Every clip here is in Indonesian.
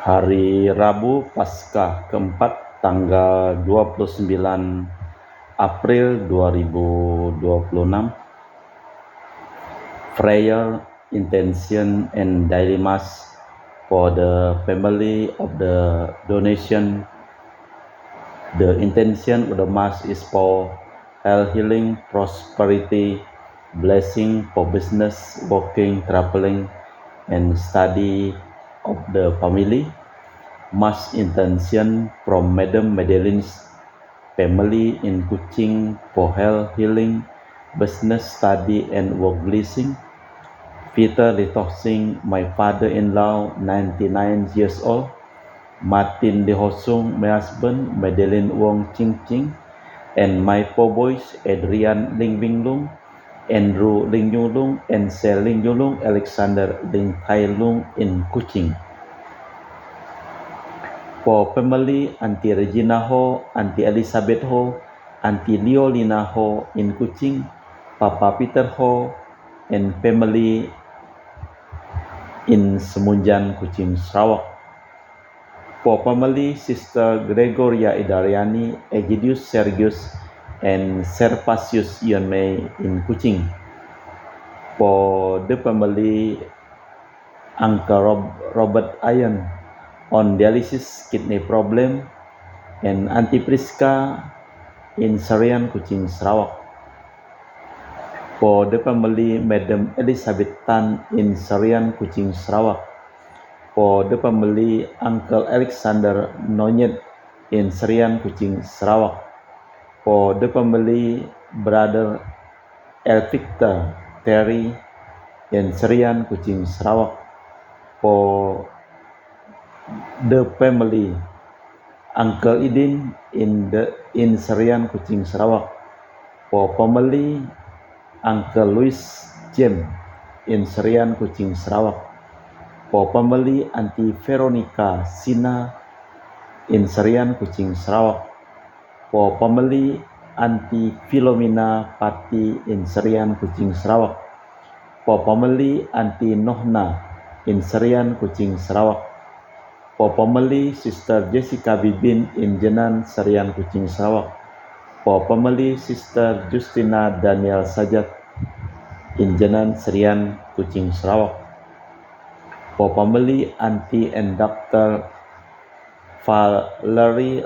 Hari Rabu Paskah keempat tanggal 29 April 2026. Prayer, intention and daily mass for the family of the donation. The intention of the mass is for health, healing, prosperity, blessing for business, working, traveling, and study of the family. Mass intention from Madam Madeline's family in Kuching for health, healing, business, study, and work blessing. Peter Litoxing, my father-in-law, 99 years old. Martin Dihosung, my husband, Madeline Wong Ching Ching, and my four boys, Adrian Ling Bing Lung, Andrew Ling Yu Lung, and Sel Ling Yu Lung, Alexander Ling Tai Lung in Kuching. For family, Auntie Regina Ho, Auntie Elizabeth Ho, Auntie Leolina Ho in Kuching, Papa Peter Ho, and family in Semunjan, Kuching, Sarawak. For family, Sister Gregoria Idariani, Egidius Sergius, and Servasius Yonmei in Kuching. For the family, Uncle Robert Ayan on dialysis kidney problem, and Auntie Priska in Sarian, Kuching, Sarawak. For the family, Madam Elizabeth Tan in Sarian, Kuching, Sarawak. For the family, Uncle Alexander Nonyet in Serian, Kuching, Sarawak. For the family, Brother Elvictor Terry in Serian, Kuching, Sarawak. For the family, Uncle Idin in Serian, Kuching, Sarawak. For family, Uncle Louis James in Serian, Kuching, Sarawak. For family, Auntie Veronica Sina in Serian, Kuching, Sarawak. For family, Auntie Philomena Pati in Serian, Kuching, Sarawak. For family, Auntie Nohna in Serian, Kuching, Sarawak. For family, Sister Jessica Bibin in Jenan, Serian, Kuching, Sarawak. For family, Sister Justina Daniel Sajat in Jenan, Serian, Kuching, Sarawak. For family, Auntie and Dr. Valerie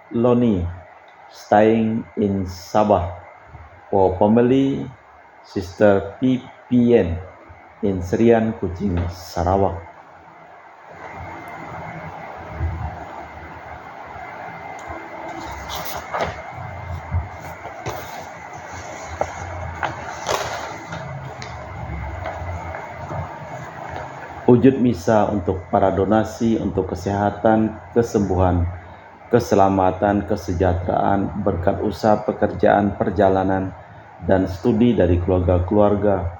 Loni staying in Sabah. For family, Sister PPN in Serian, Kuching, Sarawak. Wujud misa untuk para donasi untuk kesehatan, kesembuhan, keselamatan, kesejahteraan, berkat usaha pekerjaan, perjalanan, dan studi dari keluarga-keluarga.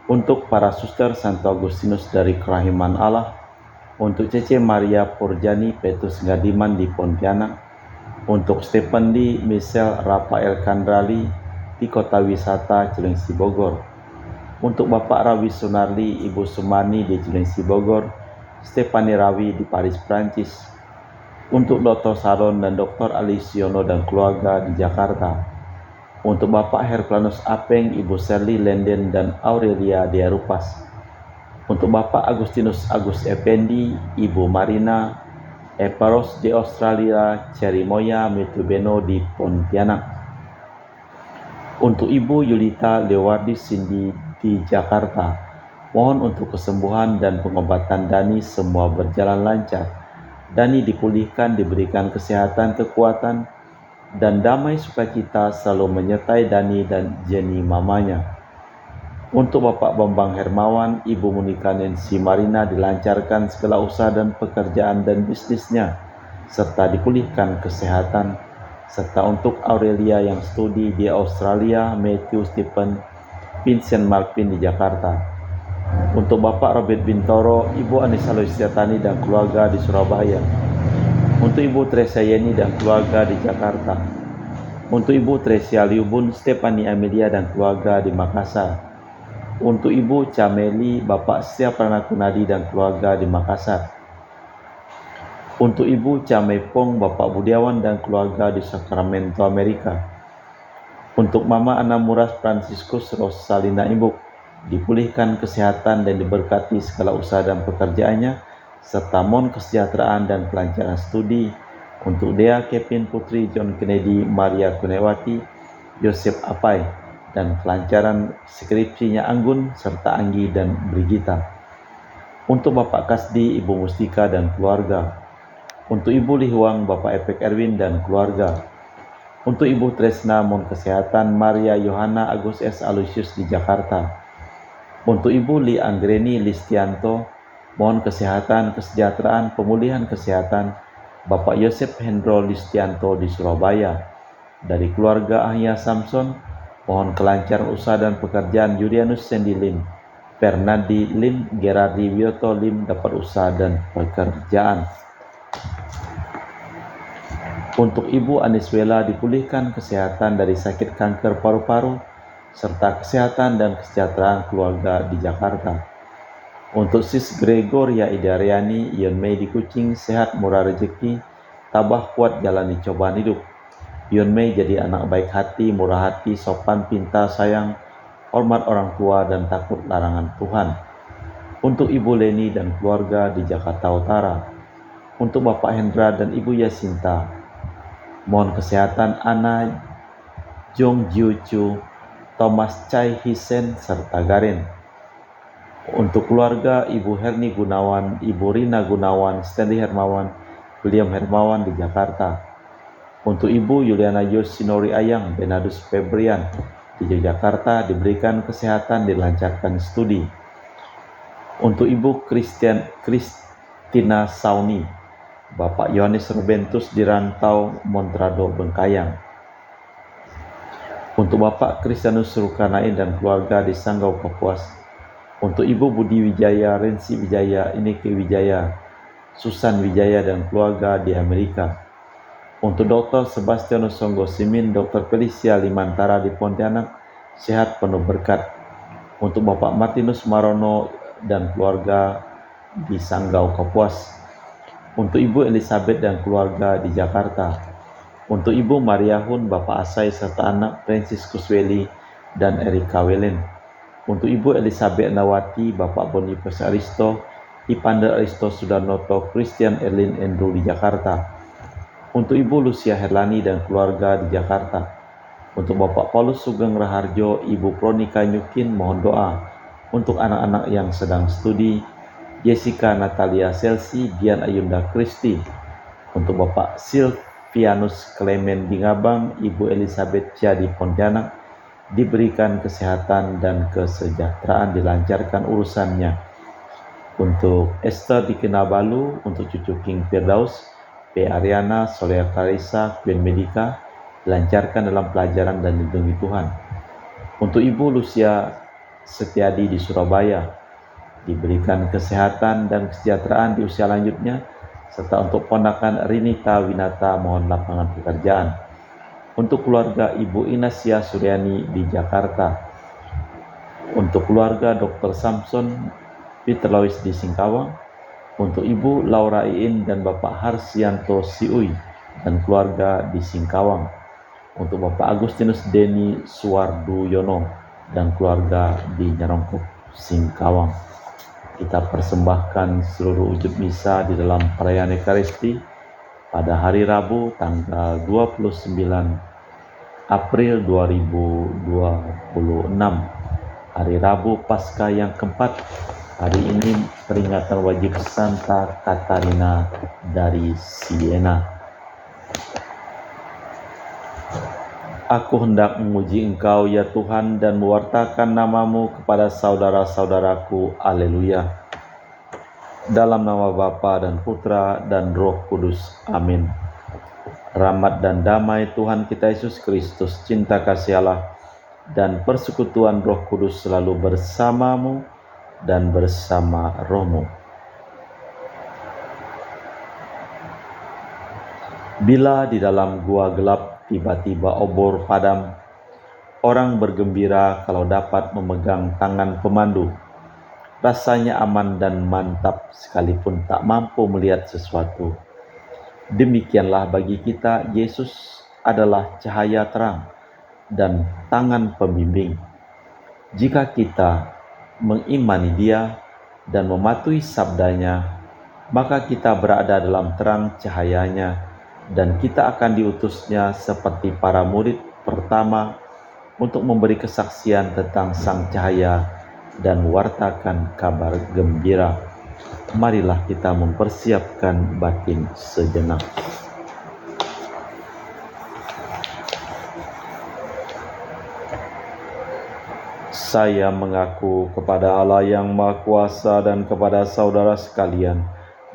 Untuk para suster Santo Agustinus dari Kerahiman Allah, untuk Cece Maria Purjani Petrus Gadiman di Pontianak, untuk Stephen Lee, Michelle Rafael Kandrali di Kota Wisata Cilengsi Bogor, untuk Bapak Rawi Sunarli, Ibu Sumani di Cilengsi Bogor, Stefani Rawi di Paris, Prancis, untuk Dr. Saron dan Dr. Alisiono dan keluarga di Jakarta, untuk Bapak Herculanus Apeng, Ibu Sherly Lenden dan Aurelia di Arupas, untuk Bapak Agustinus Agus Effendi, Ibu Marina, Eparos di Australia, Cerimoya Mitubeno di Pontianak, untuk Ibu Yulita Lewardi Cindy di Jakarta. Mohon untuk kesembuhan dan pengobatan Dani semua berjalan lancar. Dani dipulihkan, diberikan kesehatan, kekuatan, dan damai sukacita selalu menyertai Dani dan Jenny mamanya. Untuk Bapak Bambang Hermawan, Ibu Monika Nancy Marina dilancarkan segala usaha dan pekerjaan dan bisnisnya, serta dipulihkan kesehatan. Serta untuk Aurelia yang studi di Australia, Matthew Stephen Vincent Marvin di Jakarta. Untuk Bapak Robert Bintoro, Ibu Anissa Loisiatani dan keluarga di Surabaya. Untuk Ibu Tresia Yeni dan keluarga di Jakarta. Untuk Ibu Tresia Liubun, Stefani Amelia dan keluarga di Makassar. Untuk Ibu Cameli, Bapak Setia Pranakunadi dan keluarga di Makassar. Untuk Ibu Camepong, Bapak Budiawan dan keluarga di Sacramento, Amerika. Untuk Mama Ana Muras Franciscus Rosalina Imbuk, dipulihkan kesehatan dan diberkati segala usaha dan pekerjaannya, serta mohon kesejahteraan dan kelancaran studi. Untuk Dea Kevin Putri John Kennedy Maria Kunewati Yosef Apai, dan kelancaran skripsinya Anggun serta Anggi dan Brigita. Untuk Bapak Kasdi, Ibu Mustika dan keluarga. Untuk Ibu Lihuang, Bapak Epek Erwin dan keluarga. Untuk Ibu Tresna, mohon kesehatan Maria Yohana Agus S. Aloysius di Jakarta. Untuk Ibu Li Anggreni Listianto, mohon kesehatan, kesejahteraan, pemulihan kesehatan Bapak Yosef Hendro Listianto di Surabaya. Dari keluarga Ahya Samson, mohon kelancaran usaha dan pekerjaan Julianus Sendi Lim, Fernandi Lim, Gerardi Wioto Lim dapat usaha dan pekerjaan. Untuk Ibu Aniswela dipulihkan kesehatan dari sakit kanker paru-paru, serta kesehatan dan kesejahteraan keluarga di Jakarta. Untuk Sis Gregoria Idariani, Ion Mei di Kucing, sehat murah rezeki, tabah kuat jalani cobaan hidup. Ion Mei jadi anak baik hati, murah hati, sopan, pintar, sayang, hormat orang tua, dan takut larangan Tuhan. Untuk Ibu Leni dan keluarga di Jakarta Utara. Untuk Bapak Hendra dan Ibu Yasinta, mohon kesehatan Ana Jong Jiu Chu, Thomas Chai Hisen, serta Garin. Untuk keluarga Ibu Herni Gunawan, Ibu Rina Gunawan, Stanley Hermawan, William Hermawan di Jakarta. Untuk Ibu Yuliana Yosinori Ayang, Benadus Febrian di Yogyakarta, diberikan kesehatan, dilancarkan studi. Untuk Ibu Kristina Sauni, Bapak Yohanes Rubentus di Rantau Montrado Bengkayang. Untuk Bapak Kristianus Rukanain dan keluarga di Sanggau Kapuas. Untuk Ibu Budi Wijaya, Rensi Wijaya, Ineke Wijaya, Susan Wijaya dan keluarga di Amerika. Untuk Dr. Sebastianus Songgo Simin, Dr. Felicia Limantara di Pontianak, sehat penuh berkat. Untuk Bapak Martinus Marono dan keluarga di Sanggau Kapuas. Untuk Ibu Elizabeth dan keluarga di Jakarta. Untuk Ibu Maria Hun, Bapak Asai serta anak Franciscus Welly dan Erika Welen. Untuk Ibu Elizabeth Nawati, Bapak Boniface Aristo, Ipanda Aristo Sudarnoto, Christian Erlin Andrew di Jakarta. Untuk Ibu Lucia Herlani dan keluarga di Jakarta. Untuk Bapak Paulus Sugeng Raharjo, Ibu Pronika Nyukin, mohon doa. Untuk anak-anak yang sedang studi, Jessica Natalia Selsi, Dian Ayunda Kristi. Untuk Bapak Silvianus Clement di Ngabang, Ibu Elizabeth Chia di Pontianak, diberikan kesehatan dan kesejahteraan, dilancarkan urusannya. Untuk Esther di Kinabalu, untuk cucu King Firdaus, P. Ariana, Solea Clarissa, Queen Medica, dilancarkan dalam pelajaran dan lindungi Tuhan. Untuk Ibu Lucia Setiadi di Surabaya, diberikan kesehatan dan kesejahteraan di usia lanjutnya, serta untuk ponakan Rinita Winata, mohon lapangan pekerjaan. Untuk keluarga Ibu Inasia Suryani di Jakarta. Untuk keluarga Dr. Samson Peter Lois di Singkawang. Untuk Ibu Laura Iin dan Bapak Harsianto Siui dan keluarga di Singkawang. Untuk Bapak Agustinus Deni Suwarduyono dan keluarga di Nyarongkop, Singkawang. Kita persembahkan seluruh wujud misa di dalam perayaan Ekaristi pada hari Rabu tanggal 29 April 2026, hari Rabu Paskah yang keempat. Hari ini peringatan wajib Santa Katarina dari Siena. Aku hendak memuji Engkau ya Tuhan dan mewartakan namamu kepada saudara-saudaraku. Haleluya. Dalam nama Bapa dan Putra dan Roh Kudus. Amin. Rahmat dan damai Tuhan kita Yesus Kristus, cinta kasih Allah, dan persekutuan Roh Kudus selalu bersamamu dan bersama rohmu. Bila di dalam gua gelap tiba-tiba obor padam, orang bergembira kalau dapat memegang tangan pemandu. Rasanya aman dan mantap sekalipun tak mampu melihat sesuatu. Demikianlah bagi kita, Yesus adalah cahaya terang dan tangan pembimbing. Jika kita mengimani Dia dan mematuhi sabdanya, maka kita berada dalam terang cahayanya, dan kita akan diutusnya seperti para murid pertama untuk memberi kesaksian tentang Sang Cahaya dan mewartakan kabar gembira. Marilah kita mempersiapkan batin sejenak. Saya mengaku kepada Allah yang Maha Kuasa dan kepada saudara sekalian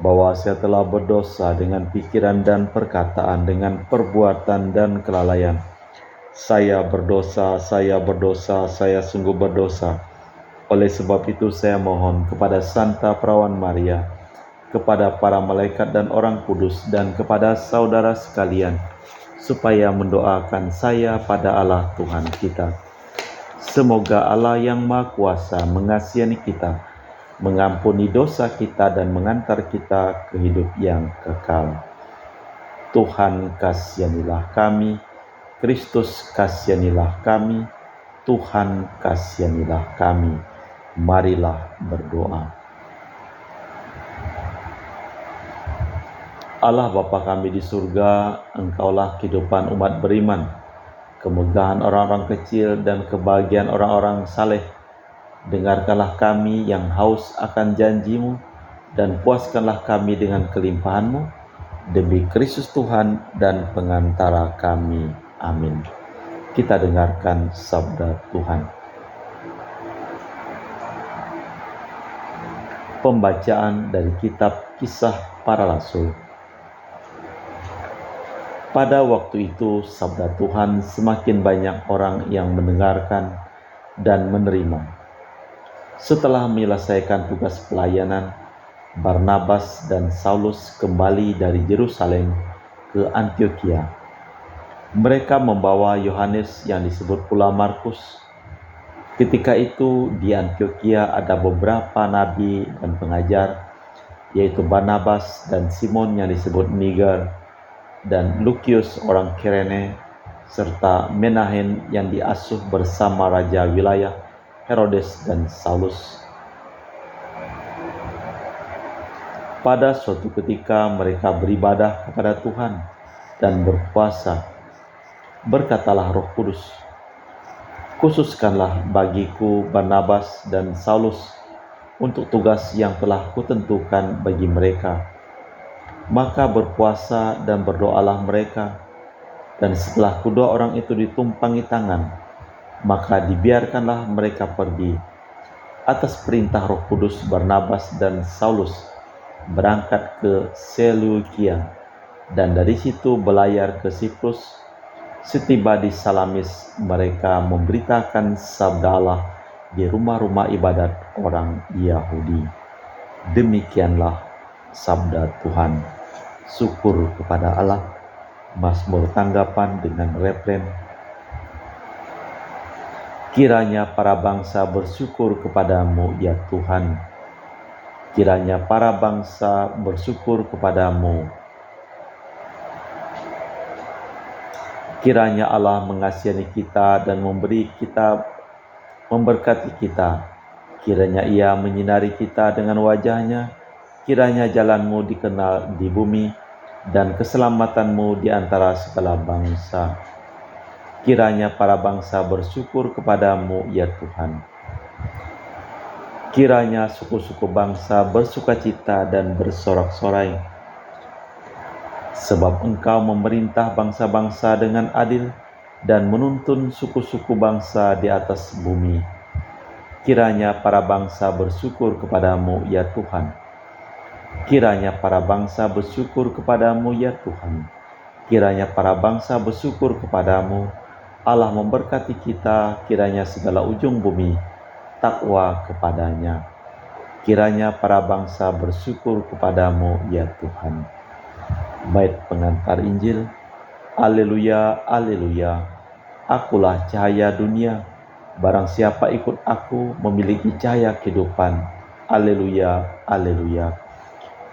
bahwa saya telah berdosa dengan pikiran dan perkataan, dengan perbuatan dan kelalaian. Saya berdosa, saya sungguh berdosa. Oleh sebab itu saya mohon kepada Santa Perawan Maria, kepada para malaikat dan orang kudus, dan kepada saudara sekalian, supaya mendoakan saya pada Allah Tuhan kita. Semoga Allah yang Maha Kuasa mengasihi kita, mengampuni dosa kita, dan mengantar kita ke hidup yang kekal. Tuhan kasihanilah kami, Kristus kasihanilah kami, Tuhan kasihanilah kami. Marilah berdoa. Allah Bapa kami di surga, Engkaulah kehidupan umat beriman, kemegahan orang-orang kecil dan kebahagiaan orang-orang saleh. Dengarkanlah kami yang haus akan janji-Mu, dan puaskanlah kami dengan kelimpahan-Mu, demi Kristus Tuhan dan pengantara kami. Amin. Kita dengarkan sabda Tuhan. Pembacaan dari kitab Kisah Para Rasul. Pada waktu itu sabda Tuhan semakin banyak orang yang mendengarkan dan menerima. Setelah menyelesaikan tugas pelayanan, Barnabas dan Saulus kembali dari Yerusalem ke Antiokhia. Mereka membawa Yohanes yang disebut pula Markus. Ketika itu di Antiokhia ada beberapa nabi dan pengajar, yaitu Barnabas dan Simon yang disebut Niger, dan Lukius orang Kirene, serta Menahem yang diasuh bersama raja wilayah Herodes dan Saulus. Pada suatu ketika mereka beribadah kepada Tuhan dan berpuasa. Berkatalah Roh Kudus, "Khususkanlah bagiku Barnabas dan Saulus untuk tugas yang telah kutentukan bagi mereka." Maka berpuasa dan berdoalah mereka, dan setelah kedua orang itu ditumpangi tangan, maka dibiarkanlah mereka pergi. Atas perintah Roh Kudus, Barnabas dan Saulus berangkat ke Seleukia, dan dari situ belayar ke Siprus. Setiba di Salamis, mereka memberitakan sabda Allah di rumah-rumah ibadat orang Yahudi. Demikianlah sabda Tuhan. Syukur kepada Allah. Mazmur tanggapan dengan refren. Kiranya para bangsa bersyukur kepadamu, ya Tuhan. Kiranya para bangsa bersyukur kepadamu. Kiranya Allah mengasihi kita dan memberkati kita. Kiranya Ia menyinari kita dengan wajah-Nya. Kiranya jalan-Mu dikenal di bumi dan keselamatan-Mu di antara segala bangsa. Kiranya para bangsa bersyukur kepadamu, ya Tuhan. Kiranya suku-suku bangsa bersukacita dan bersorak-sorai. Sebab Engkau memerintah bangsa-bangsa dengan adil dan menuntun suku-suku bangsa di atas bumi. Kiranya para bangsa bersyukur kepadamu, ya Tuhan. Kiranya para bangsa bersyukur kepadamu, ya Tuhan. Kiranya para bangsa bersyukur kepadamu. Allah memberkati kita, kiranya segala ujung bumi takwa kepadanya. Kiranya para bangsa bersyukur kepadamu, ya Tuhan. Bait pengantar Injil. Haleluya, haleluya. Akulah cahaya dunia. Barang siapa ikut aku memiliki cahaya kehidupan. Haleluya, haleluya.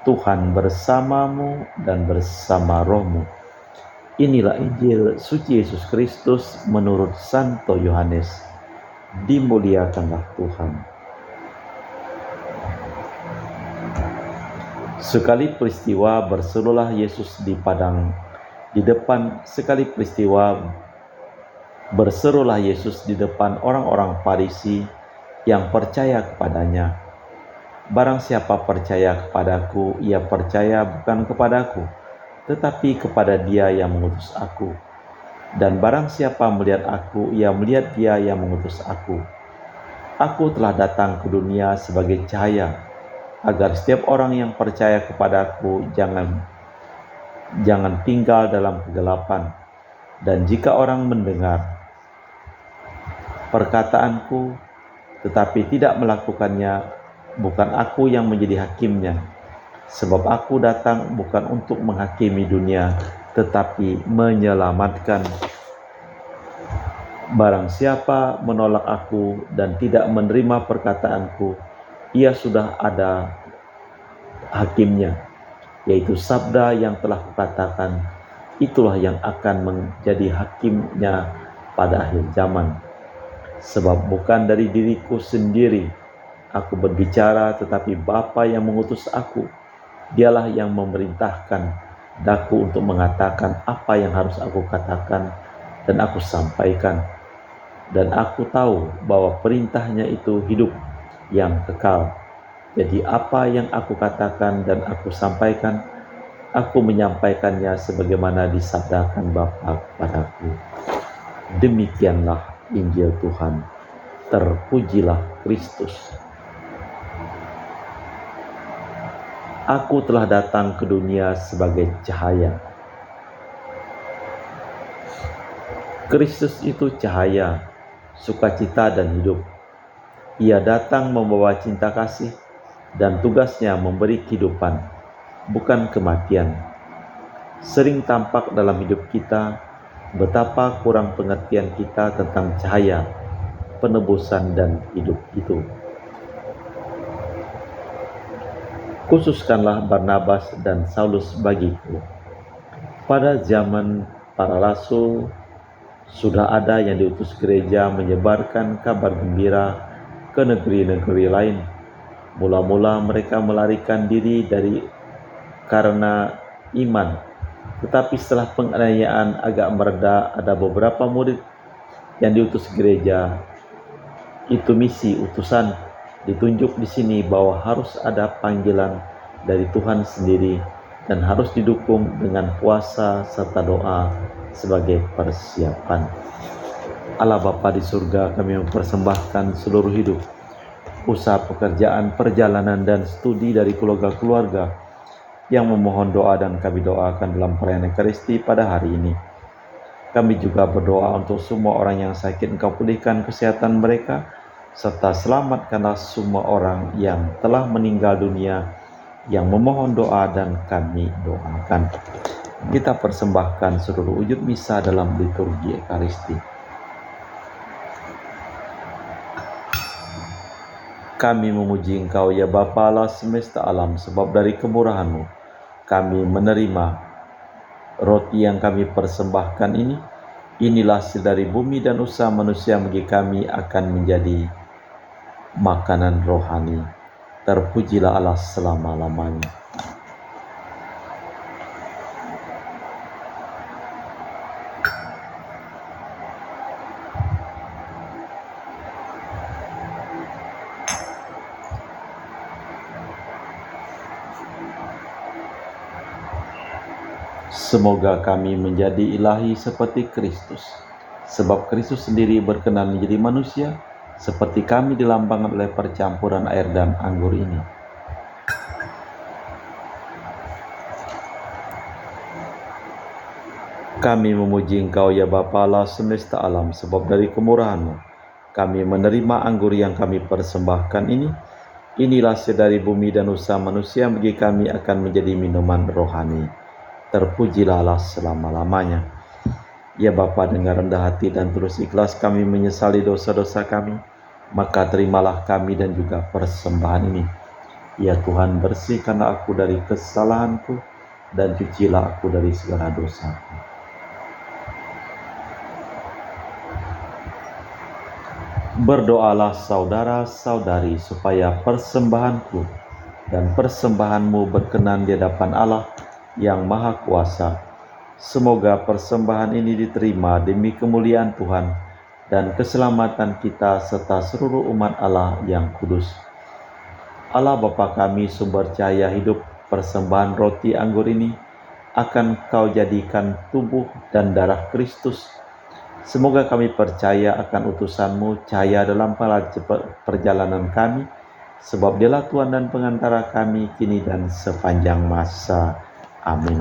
Tuhan bersamamu dan bersama rohmu. Inilah Injil suci Yesus Kristus menurut Santo Yohanes. Dimuliakanlah Tuhan. Sekali peristiwa berserulah Yesus di depan orang-orang Farisi yang percaya kepadanya. Barang siapa percaya kepadaku, ia percaya bukan kepadaku, tetapi kepada Dia yang mengutus aku. Dan barang siapa melihat aku, ia melihat Dia yang mengutus aku. Aku telah datang ke dunia sebagai cahaya, agar setiap orang yang percaya kepadaku jangan tinggal dalam kegelapan. Dan jika orang mendengar perkataanku tetapi tidak melakukannya, bukan aku yang menjadi hakimnya, sebab aku datang bukan untuk menghakimi dunia, tetapi menyelamatkan. Barang siapa menolak aku dan tidak menerima perkataanku, ia sudah ada hakimnya, yaitu sabda yang telah kukatakan, itulah yang akan menjadi hakimnya pada akhir zaman. Sebab bukan dari diriku sendiri aku berbicara, tetapi Bapa yang mengutus aku, Dialah yang memerintahkan daku untuk mengatakan apa yang harus aku katakan dan aku sampaikan. Dan aku tahu bahwa perintahnya itu hidup yang kekal. Jadi apa yang aku katakan dan aku sampaikan, aku menyampaikannya sebagaimana disabdakan Bapa kepadaku. Demikianlah Injil Tuhan. Terpujilah Kristus. Aku telah datang ke dunia sebagai cahaya. Kristus itu cahaya, sukacita dan hidup. Ia datang membawa cinta kasih dan tugasnya memberi kehidupan, bukan kematian. Sering tampak dalam hidup kita betapa kurang pengertian kita tentang cahaya, penebusan dan hidup itu. Khususkanlah Barnabas dan Saulus bagiku. Pada zaman para rasul, sudah ada yang diutus gereja menyebarkan kabar gembira ke negeri-negeri lain. Mula-mula mereka melarikan diri karena iman. Tetapi setelah penganiayaan agak mereda, ada beberapa murid yang diutus gereja. Itu misi utusan. Ditunjuk di sini bahwa harus ada panggilan dari Tuhan sendiri dan harus didukung dengan puasa serta doa sebagai persiapan. Allah Bapa di surga, kami mempersembahkan seluruh hidup, usaha pekerjaan, perjalanan dan studi dari keluarga-keluarga yang memohon doa dan kami doakan dalam perayaan Ekaristi pada hari ini. Kami juga berdoa untuk semua orang yang sakit, Engkau pulihkan kesehatan mereka, serta selamatkanlah semua orang yang telah meninggal dunia yang memohon doa dan kami doakan. Kita persembahkan seluruh wujud misa dalam liturgi Ekaristi. Kami memuji Engkau ya Bapa Allah semesta alam, sebab dari kemurahan-Mu kami menerima roti yang kami persembahkan ini. Inilah hasil dari bumi dan usaha manusia bagi kami akan menjadi makanan rohani. Terpujilah Allah selama-lamanya. Semoga kami menjadi ilahi seperti Kristus, sebab Kristus sendiri berkenan menjadi manusia, seperti kami dilambangkan oleh percampuran air dan anggur ini. Kami memuji Engkau ya Bapa Allah semesta alam, sebab dari kemurahan-Mu kami menerima anggur yang kami persembahkan ini. Inilah hasil dari bumi dan usaha manusia bagi kami akan menjadi minuman rohani. Terpujilah Allah selama-lamanya. Ya Bapa, dengan rendah hati dan tulus ikhlas kami menyesali dosa-dosa kami, maka terimalah kami dan juga persembahan ini Ya Tuhan, bersihkanlah aku dari kesalahanku dan cucilah aku dari segala dosaku. Berdoalah saudara-saudari supaya persembahanku dan persembahanmu berkenan di hadapan Allah yang Maha Kuasa. Semoga persembahan ini diterima demi kemuliaan Tuhan dan keselamatan kita serta seluruh umat Allah yang kudus. Allah Bapa kami, sumber cahaya hidup, persembahan roti anggur ini akan Kau jadikan tubuh dan darah Kristus. Semoga kami percaya akan utusan-Mu, cahaya dalam perjalanan kami, sebab Dialah Tuhan dan pengantara kami kini dan sepanjang masa. Amin.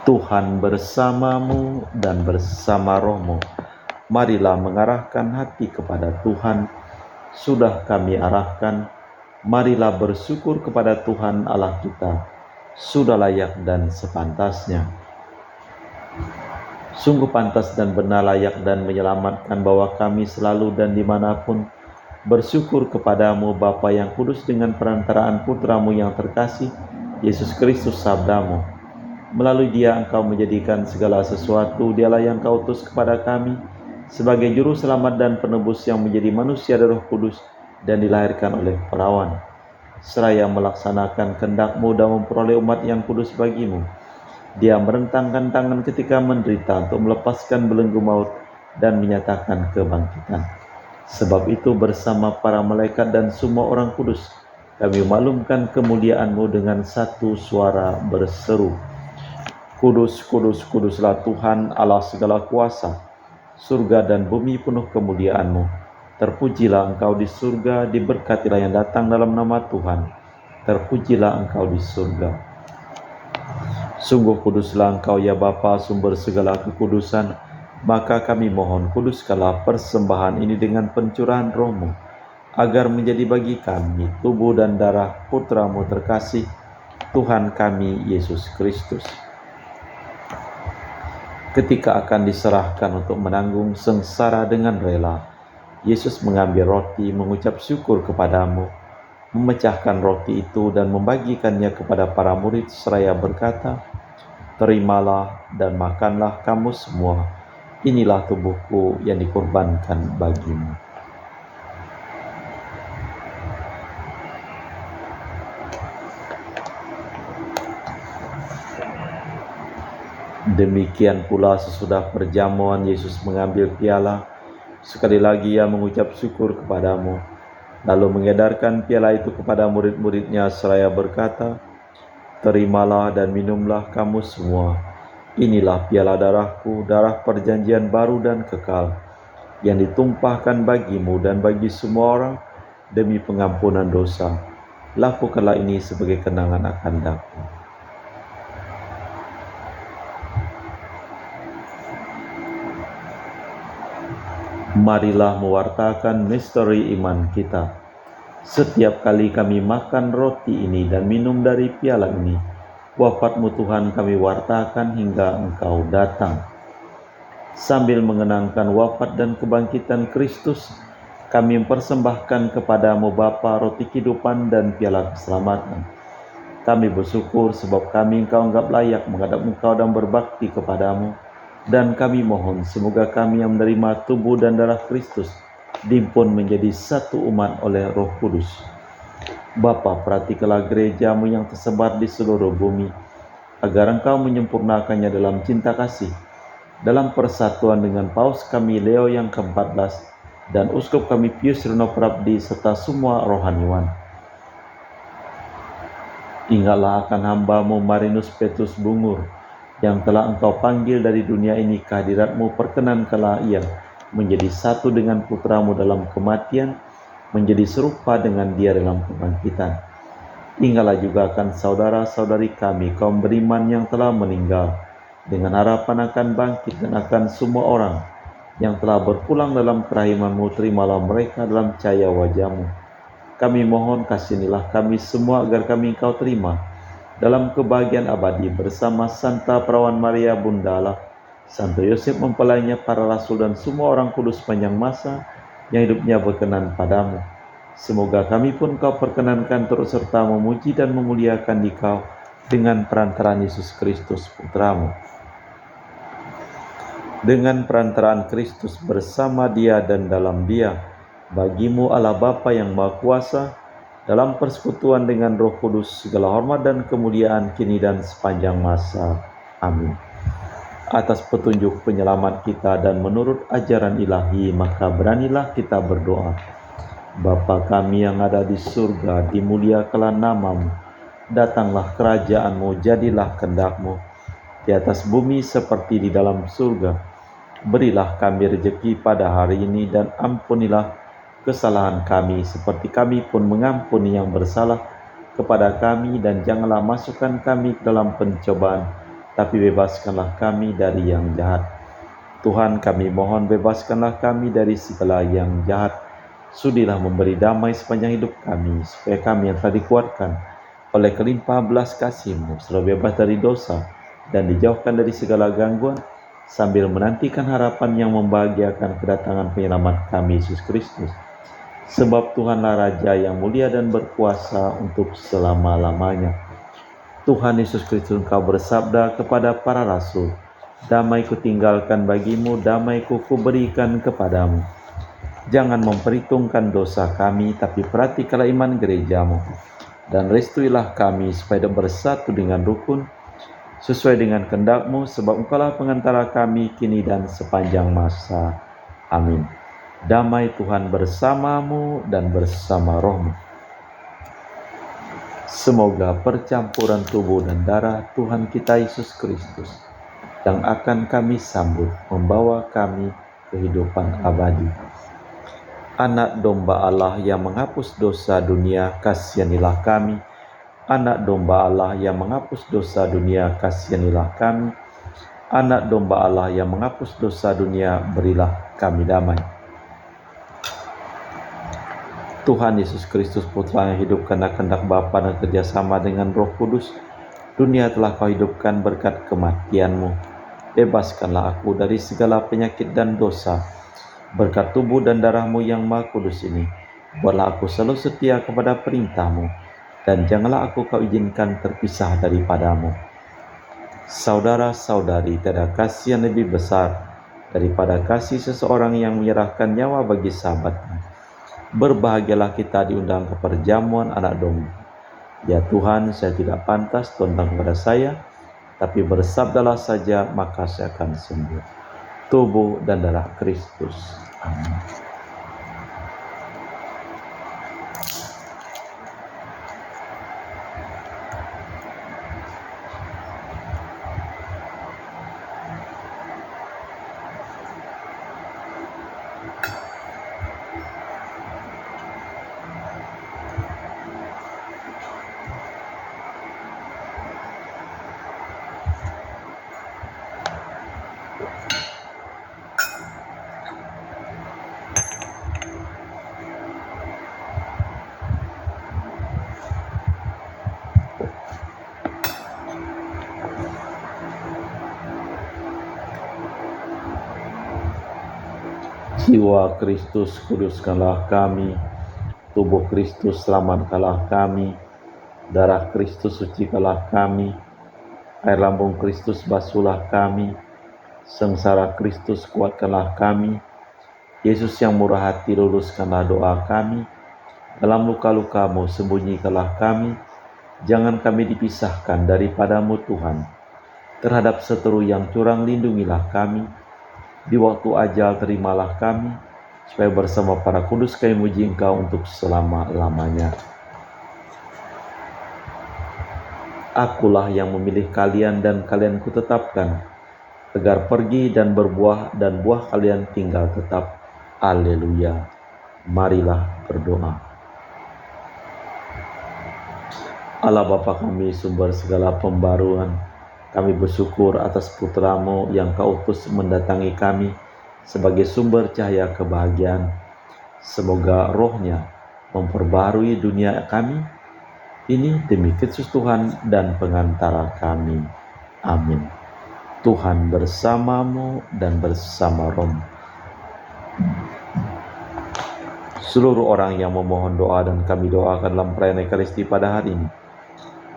Tuhan bersamamu dan bersama rohmu. Marilah mengarahkan hati kepada Tuhan. Sudah kami arahkan, marilah bersyukur kepada Tuhan Allah kita. Sudah layak dan sepantasnya. Sungguh pantas dan benar, layak dan menyelamatkan bahwa kami selalu dan dimanapun bersyukur kepadamu Bapa yang kudus dengan perantaraan Putramu yang terkasih, Yesus Kristus sabdamu. Melalui Dia Engkau menjadikan segala sesuatu. Dialah yang Kau utus kepada kami sebagai juru selamat dan penebus yang menjadi manusia dari Roh Kudus dan dilahirkan oleh perawan. Seraya melaksanakan kehendak-Mu dan memperoleh umat yang kudus bagimu, Dia merentangkan tangan ketika menderita untuk melepaskan belenggu maut dan menyatakan kebangkitan. Sebab itu bersama para malaikat dan semua orang kudus, kami memaklumkan kemuliaan-Mu dengan satu suara berseru, Kudus, kudus, kuduslah Tuhan Allah segala kuasa. Surga dan bumi penuh kemuliaan-Mu. Terpujilah Engkau di surga, diberkatilah yang datang dalam nama Tuhan. Terpujilah Engkau di surga. Sungguh kuduslah Engkau ya Bapa, sumber segala kekudusan. Maka kami mohon, kuduskanlah persembahan ini dengan pencurahan Roh-Mu, agar menjadi bagi kami tubuh dan darah Putra-Mu terkasih, Tuhan kami Yesus Kristus. Ketika akan diserahkan untuk menanggung sengsara dengan rela, Yesus mengambil roti, mengucap syukur kepadamu, memecahkan roti itu dan membagikannya kepada para murid seraya berkata, Terimalah dan makanlah kamu semua, inilah tubuhku yang dikorbankan bagimu. Demikian pula sesudah perjamuan Yesus mengambil piala, sekali lagi Ia mengucap syukur kepadamu, lalu mengedarkan piala itu kepada murid-murid-Nya seraya berkata, Terimalah dan minumlah kamu semua, inilah piala darahku, darah perjanjian baru dan kekal, yang ditumpahkan bagimu dan bagi semua orang demi pengampunan dosa. Lakukanlah ini sebagai kenangan akan Aku. Marilah mewartakan misteri iman kita. Setiap kali kami makan roti ini dan minum dari piala ini, wafat-Mu Tuhan kami wartakan hingga Engkau datang. Sambil mengenangkan wafat dan kebangkitan Kristus, kami mempersembahkan kepadamu Bapa roti kehidupan dan piala keselamatan. Kami bersyukur sebab kami Engkau anggap layak menghadap Engkau dan berbakti kepadamu. Dan kami mohon semoga kami yang menerima tubuh dan darah Kristus dihimpun menjadi satu umat oleh Roh Kudus. Bapa, perhatikanlah gereja-Mu yang tersebar di seluruh bumi, agar Engkau menyempurnakannya dalam cinta kasih, dalam persatuan dengan Paus kami Leo yang ke-14 dan Uskup kami Pius Reno Prabdi serta semua rohaniwan. Ingatlah akan hamba-Mu Marinus Petrus Bungur, yang telah Engkau panggil dari dunia ini ke hadirat-Mu, perkenankanlah ia menjadi satu dengan Putra-Mu dalam kematian, menjadi serupa dengan Dia dalam kebangkitan. Ingatlah juga akan saudara-saudari kami, kaum beriman yang telah meninggal, dengan harapan akan bangkit, dan akan semua orang yang telah berpulang dalam kerahiman-Mu, terimalah mereka dalam cahaya wajah-Mu. Kami mohon kasihanilah kami semua agar kami Engkau terima dalam kebahagiaan abadi bersama Santa Perawan Maria Bunda Allah, Santo Yosef mempelainya, para rasul dan semua orang kudus sepanjang masa yang hidupnya berkenan padamu. Semoga kami pun Kau perkenankan turut serta memuji dan memuliakan Dikau dengan perantaraan Yesus Kristus Putramu. Dengan perantaraan Kristus bersama Dia dan dalam Dia, bagimu Allah Bapa yang Maha Kuasa, dalam persekutuan dengan Roh Kudus, segala hormat dan kemuliaan kini dan sepanjang masa. Amin. Atas petunjuk penyelamat kita dan menurut ajaran ilahi, maka beranilah kita berdoa. Bapa kami yang ada di surga, dimuliakanlah namamu, datanglah kerajaan-Mu, jadilah kehendak-Mu di atas bumi seperti di dalam surga. Berilah kami rezeki pada hari ini dan ampunilah kesalahan kami seperti kami pun mengampuni yang bersalah kepada kami, dan janganlah masukkan kami ke dalam pencobaan, tapi bebaskanlah kami dari yang jahat. Tuhan, kami mohon bebaskanlah kami dari segala yang jahat. Sudilah memberi damai sepanjang hidup kami, supaya kami yang telah dikuatkan oleh kelimpahan belas kasih-Mu selalu bebas dari dosa dan dijauhkan dari segala gangguan, sambil menantikan harapan yang membahagiakan kedatangan penyelamat kami, Yesus Kristus. Sebab Tuhanlah Raja yang mulia dan berkuasa untuk selama-lamanya. Tuhan Yesus Kristus, Engkau bersabda kepada para rasul, "Damai kutinggalkan bagimu, damai kuberikan kepadamu. Jangan memperhitungkan dosa kami, tapi perhatikanlah iman gerejamu. Dan restuilah kami supaya bersatu dengan rukun, sesuai dengan kehendak-Mu, sebab Engkaulah pengantara kami kini dan sepanjang masa. Amin." Damai Tuhan bersamamu dan bersama rohmu. Semoga percampuran tubuh dan darah Tuhan kita Yesus Kristus yang akan kami sambut membawa kami kehidupan abadi. Anak domba Allah yang menghapus dosa dunia, kasihanilah kami. Anak domba Allah yang menghapus dosa dunia, kasihanilah kami. Anak domba Allah yang menghapus dosa dunia, berilah kami damai. Tuhan Yesus Kristus, Putra yang hidup karena kehendak Bapa dan kerjasama dengan Roh Kudus, dunia telah Kau hidupkan berkat kematian-Mu. Bebaskanlah aku dari segala penyakit dan dosa, berkat tubuh dan darah-Mu yang Maha Kudus ini. Buatlah aku selalu setia kepada perintah-Mu, dan janganlah aku Kau izinkan terpisah daripada-Mu. Saudara-saudari, tiada kasih yang lebih besar daripada kasih seseorang yang menyerahkan nyawa bagi sahabatnya. Berbahagialah kita diundang ke perjamuan anak domba. Ya Tuhan, saya tidak pantas tentang kepada saya, tapi bersabdalah saja, maka saya akan sembuh. Tubuh dan darah Kristus. Amin. Jiwa Kristus, kuduskanlah kami. Tubuh Kristus, selamatkanlah kami. Darah Kristus, sucikanlah kami. Air lambung Kristus, basuhlah kami. Sengsara Kristus, kuatkanlah kami. Yesus yang murah hati, luluskanlah doa kami. Dalam luka-luka-Mu, sembunyikanlah kami. Jangan kami dipisahkan daripada-Mu, Tuhan. Terhadap seteru yang curang, lindungilah kami. Di waktu ajal, terimalah kami, supaya bersama para kudus kami muji Engkau untuk selama-lamanya. Akulah yang memilih kalian dan kalian kutetapkan, agar pergi dan berbuah, dan buah kalian tinggal tetap. Haleluya. Marilah berdoa. Allah Bapa kami, sumber segala pembaruan, kami bersyukur atas Putra-Mu yang Kau utus mendatangi kami sebagai sumber cahaya kebahagiaan. Semoga Roh-Nya memperbarui dunia kami ini demi Kristus Tuhan dan pengantara kami. Amin. Tuhan bersamamu dan bersama Roh. seluruh orang yang memohon doa dan kami doakan dalam perayaan Ekaristi pada hari ini.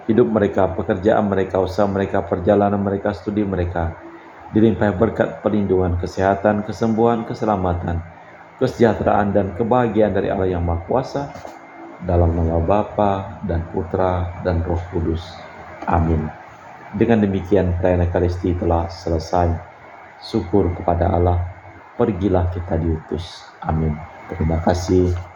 Hidup mereka, pekerjaan mereka, usaha mereka, perjalanan mereka, studi mereka, dilimpahi berkat perlindungan, kesehatan, kesembuhan, keselamatan, kesejahteraan, dan kebahagiaan dari Allah yang Maha Kuasa, dalam nama Bapa dan Putra dan Roh Kudus. Amin. Dengan demikian perayaan Ekaristi telah selesai. Syukur kepada Allah, pergilah kita diutus. Amin. Terima kasih.